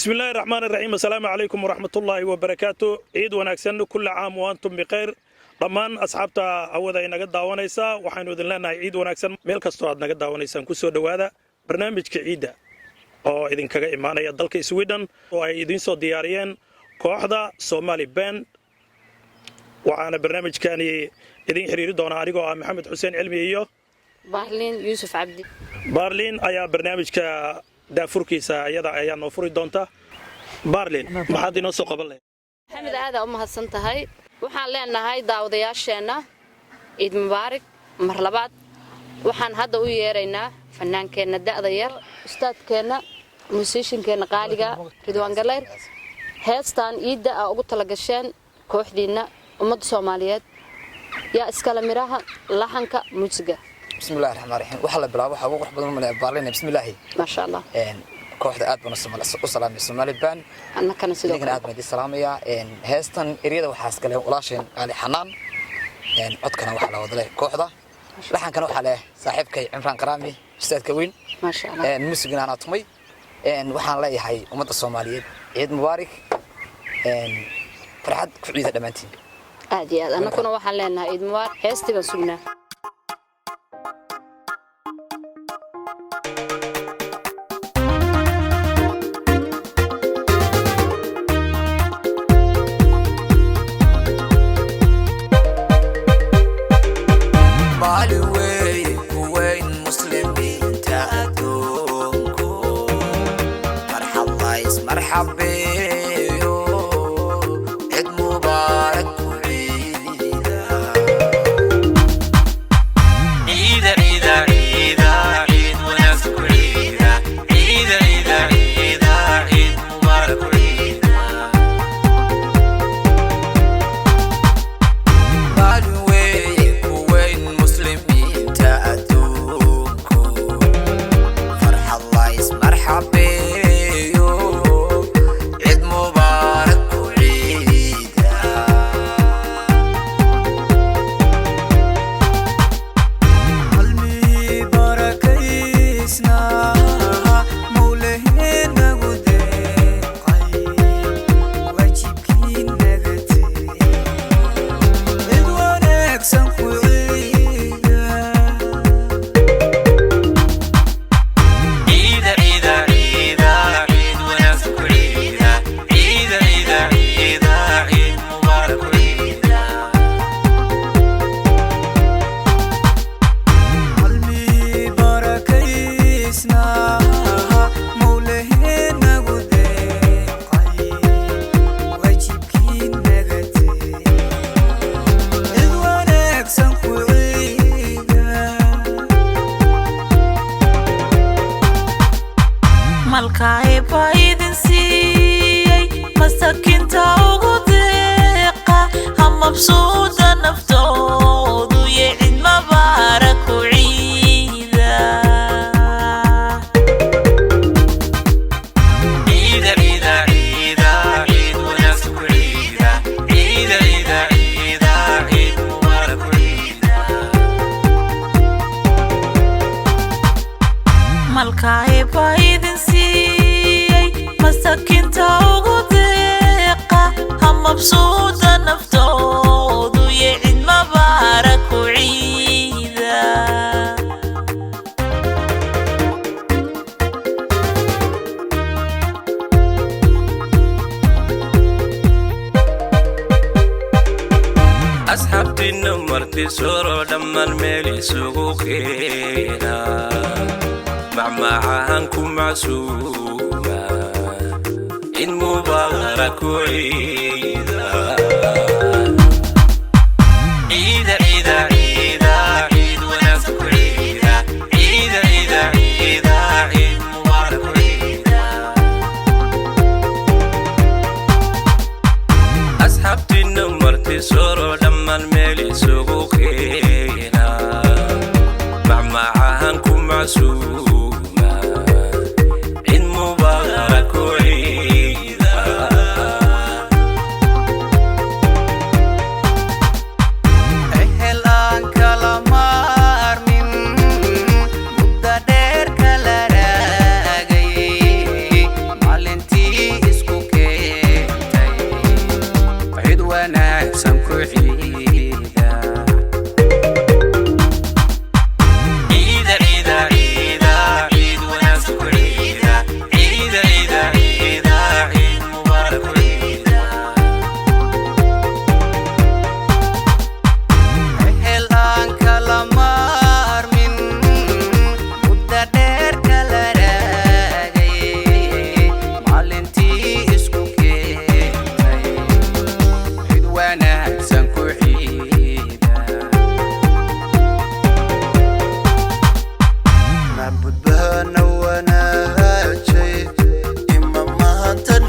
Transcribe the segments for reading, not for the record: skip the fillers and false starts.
بسم الله الرحمن الرحيم السلام عليكم ورحمة الله وبركاته عيد ونكسن كل عام وأنتم بخير dhammaan asxaabta awada inaga daawanaysa waxaanu idin leenahay ciid wanaagsan meel kastoo aad naga daawanaysaan ku soo dhawaada barnaamijka ciida oo idin kaga imaanaya dalka Sweden oo ay idin soo diyaariyeen kooxda Somali Band waxaana barnaamijkani idin xiriiri doona anigoo ah Maxamed Xuseen Cilmi iyo Barlin Yusuf Abdi Barlin ayaa barnaamijka daafurkiisa ayaa noo furi doonta Barlin maxaad inoo soo qaban lahayd Maxamed aad u mahadsan tahay waxaan leenahay daawadayaasheena ciid mubaarak mar labaad waxaan hadda u yeeraynaa fannaankeena da'da yar ustaadkeena musiciankeena qaaliga Ridwaan Galeyr heestan ciida ugu tala gasheen kooxdiina ummadda Soomaaliyeed yaa iskala miraha laxanka muusiga بسم الله الرحمن الرحيم وحلا بلا waxa ugu qurux badan ma Barlin بسم الله ما شاء الله kooxda aad baan u salaamay Somali Band annakana sidoo kale aad baan idin salaamaya heestan eriyada waxa iska leh walaasheen Ali Xanaan codkana waxa la wada leh kooxda laxankana waxa leh saaxiibkay Imraan Qaraami ustaadka weyn ma sha Allah muusigana ana tumay waxaan leeyahay ummadda Soomaaliyeed ciid mubaarak farxad ku ciida dhamaantiin aad iyo aad annakuna waxaan leenahay ciid mubaarak heestiga sugnaa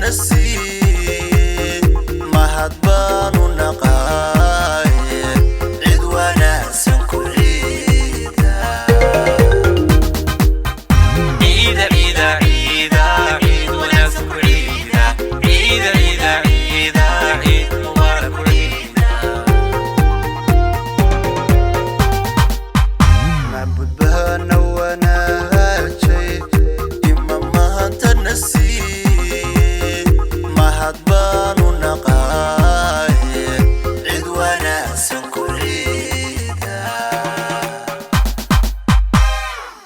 nasi